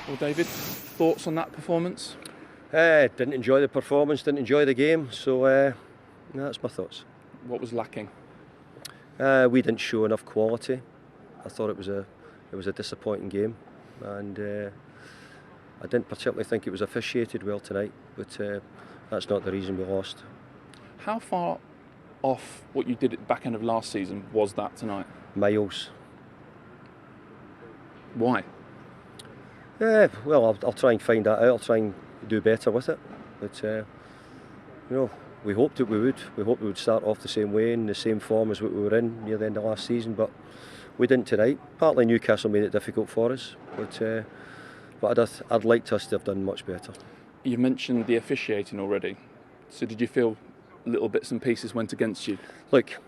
Well, David, thoughts on that performance? Didn't enjoy the performance, didn't enjoy the game, so that's my thoughts. What was lacking? We didn't show enough quality. I thought it was a disappointing game, and I didn't particularly think it was officiated well tonight, but that's not the reason we lost. How far off what you did at the back end of last season was that tonight? Miles. Why? Well, I'll try and find that out. I'll try and do better with it. But we hoped that we would. We hoped we would start off the same way, in the same form as what we were in near the end of last season, but we didn't tonight. Partly Newcastle made it difficult for us, but I'd liked us to have done much better. You mentioned the officiating already. So did you feel little bits and pieces went against you? Look,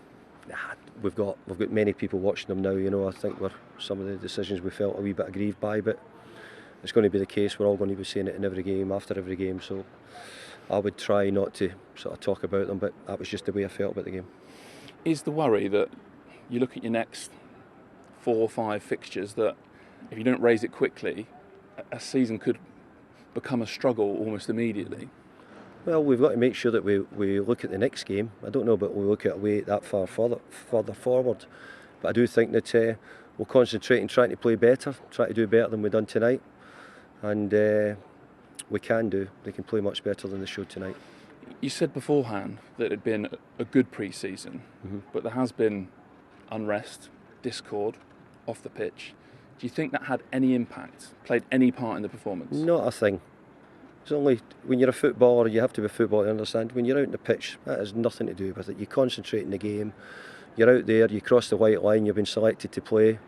we've got many people watching them now. I think some of the decisions we felt a wee bit aggrieved by, but it's going to be the case. We're all going to be saying it in every game, after every game. So I would try not to sort of talk about them, but that was just the way I felt about the game. Is the worry that you look at your next 4 or 5 fixtures, that if you don't raise it quickly, a season could become a struggle almost immediately? Well, we've got to make sure that we look at the next game. I don't know about we look at a way that far further forward, but I do think that we'll concentrate on trying to play better, try to do better than we've done tonight, and we can do. They can play much better than they showed tonight. You said beforehand that it had been a good pre-season, but there has been unrest, discord off the pitch. Do you think that had any impact, played any part in the performance? Not a thing. It's only when you're a footballer, you have to be a footballer to understand. When you're out in the pitch, that has nothing to do with it. You concentrate in the game. You're out there, you cross the white line, you've been selected to play.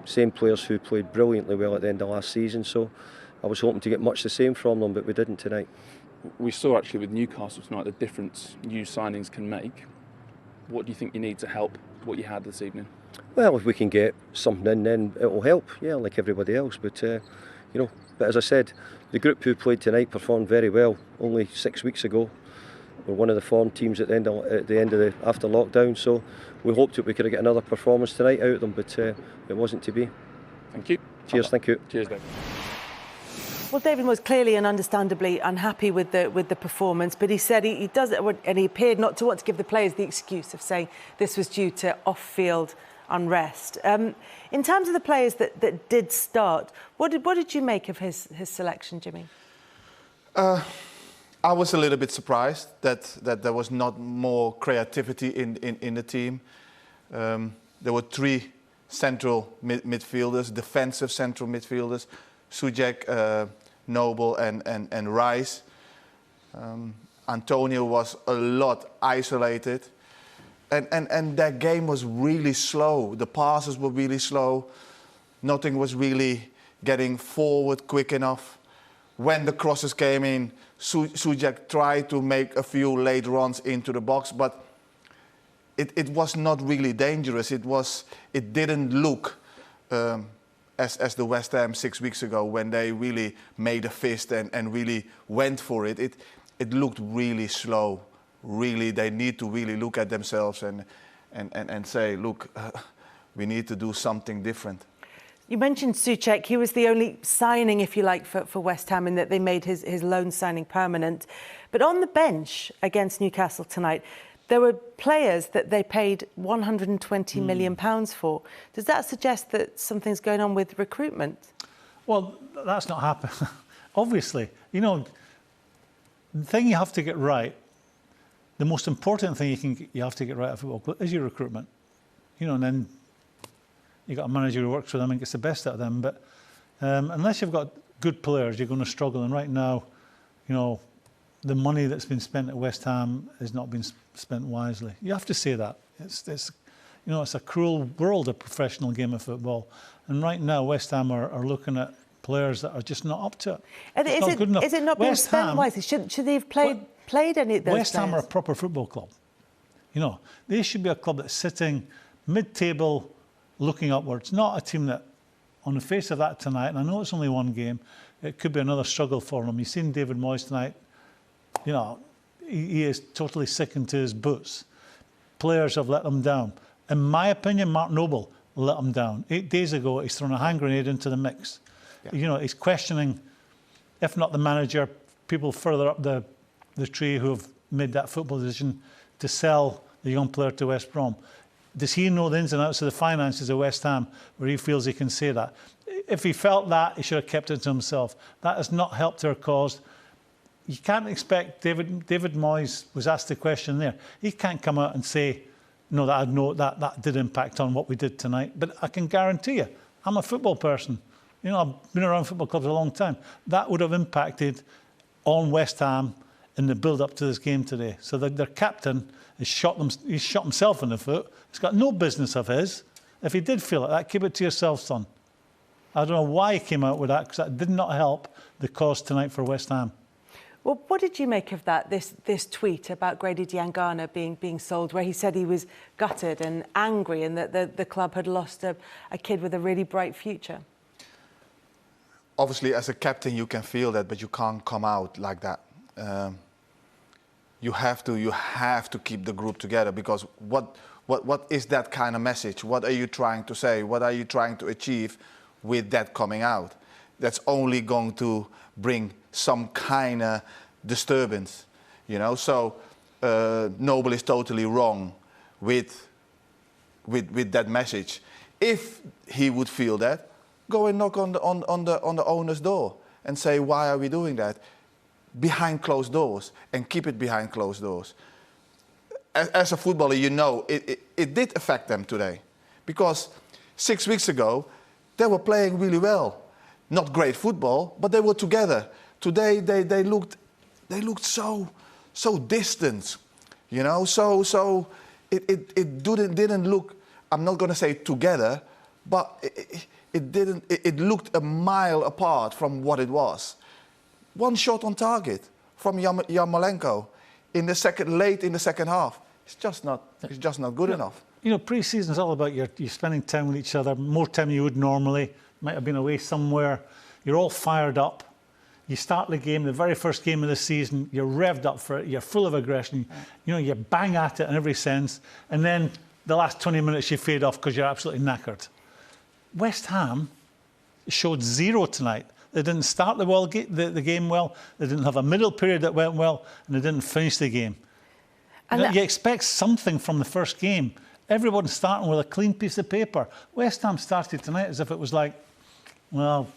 Same players who played brilliantly well at the end of last season, so I was hoping to get much the same from them, but we didn't tonight. We saw actually with Newcastle tonight the difference new signings can make. What do you think you need to help what you had this evening? Well, if we can get something in, then it will help, yeah, like everybody else. But but as I said, the group who played tonight performed very well. Only 6 weeks ago, we're one of the form teams at the end of the after lockdown. So we hoped that we could get another performance tonight out of them, but it wasn't to be. Thank you. Cheers. Thank you. Cheers, Dave. Well, David was clearly and understandably unhappy with the performance, but he said he does it, and he appeared not to want to give the players the excuse of saying this was due to off-field unrest. In terms of the players that did start, what did you make of his selection, Jimmy? I was a little bit surprised that there was not more creativity in the team. There were 3 central midfielders, defensive central midfielders, Soucek, Noble and Rice. Antonio was a lot isolated. And their game was really slow. The passes were really slow. Nothing was really getting forward quick enough. When the crosses came in, Soucek tried to make a few late runs into the box, but it was not really dangerous. It didn't look as the West Ham 6 weeks ago, when they really made a fist and really went for it. It looked really slow. Really, they need to really look at themselves and say, look, we need to do something different. You mentioned Soucek. He was the only signing, if you like, for West Ham, in that they made his loan signing permanent. But on the bench against Newcastle tonight, there were players that they paid £120 million for. Does that suggest that something's going on with recruitment? Well, that's not happening. Obviously, the thing you have to get right, the most important thing you have to get right at football club is your recruitment. And then you've got a manager who works with them and gets the best out of them. But unless you've got good players, you're going to struggle. And right now, the money that's been spent at West Ham has not been spent wisely. You have to say that. It's a cruel world, a professional game of football. And right now, West Ham are looking at players that are just not up to it. It's not good enough. Is it not being spent wisely? Should they have played any of those West Ham are a players? proper football club. They should be a club that's sitting mid-table, looking upwards, not a team that, on the face of that tonight, and I know it's only one game, it could be another struggle for them. You've seen David Moyes tonight, he is totally sickened to his boots. Players have let them down. In my opinion, Mark Noble let them down. 8 days ago, he's thrown a hand grenade into the mix. You know, he's questioning, if not the manager, people further up the tree who have made that football decision to sell the young player to West Brom. Does he know the ins and outs of the finances of West Ham where he feels he can say that? If he felt that, he should have kept it to himself. That has not helped our cause. You can't expect David Moyes was asked the question there. He can't come out and say, no, that did impact on what we did tonight. But I can guarantee you, I'm a football person. You know, I've been around football clubs a long time. That would have impacted on West Ham in the build-up to this game today. So their captain has he's shot himself in the foot. It's got no business of his. If he did feel like that, keep it to yourself, son. I don't know why he came out with that, because that did not help the cause tonight for West Ham. Well, what did you make of that, this tweet about Grady Diang being sold, where he said he was gutted and angry and that the club had lost a kid with a really bright future? Obviously, as a captain, you can feel that, but you can't come out like that. You have to keep the group together, because what is that kind of message? What are you trying to say? What are you trying to achieve with that coming out? That's only going to bring some kind of disturbance, you know. So Noble is totally wrong with that message. If he would feel that, go and knock on the owner's door and say, why are we doing that? Behind closed doors, and keep it behind closed doors. As a footballer, you know it did affect them today, because 6 weeks ago they were playing really well. Not great football, but they were together. Today they looked so distant, you know. So it didn't look. I'm not going to say together, but it didn't. It looked a mile apart from what it was. One shot on target from Yarmolenko late in the second half. It's just not good enough. You know, pre-season's all about you spending time with each other, more time than you would normally. Might have been away somewhere. You're all fired up. You start the game, the very first game of the season, you're revved up for it, you're full of aggression, you know, you bang at it in every sense, and then the last 20 minutes you fade off because you're absolutely knackered. West Ham showed zero tonight. They didn't start the game well, they didn't have a middle period that went well, and they didn't finish the game. And you expect something from the first game. Everyone's starting with a clean piece of paper. West Ham started tonight as if it was like, well,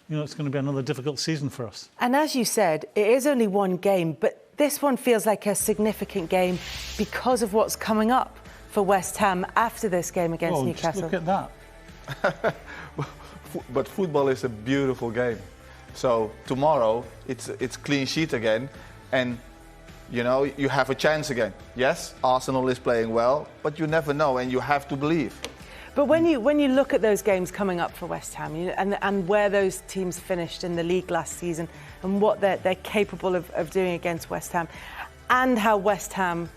you know, it's going to be another difficult season for us. And as you said, it is only one game, but this one feels like a significant game because of what's coming up for West Ham after this game against Newcastle. Just look at that. But football is a beautiful game. So tomorrow it's clean sheet again, and you know, you have a chance again. Yes, Arsenal is playing well, but you never know, and you have to believe. But when you look at those games coming up for West Ham, and where those teams finished in the league last season, and what they're capable of doing against West Ham, and how West Ham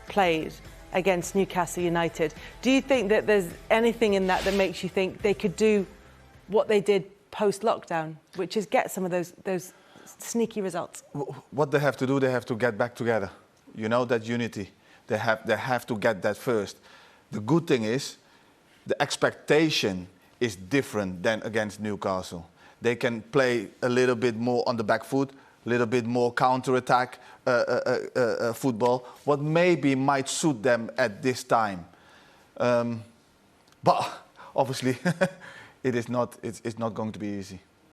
played against Newcastle United, do you think that there's anything in that makes you think they could do what they did post-lockdown, which is get some of those sneaky results? What they have to do, they have to get back together. You know, that unity. They have to get that first. The good thing is, the expectation is different than against Newcastle. They can play a little bit more on the back foot, a little bit more counter-attack football, what maybe might suit them at this time. But obviously, it's not going to be easy.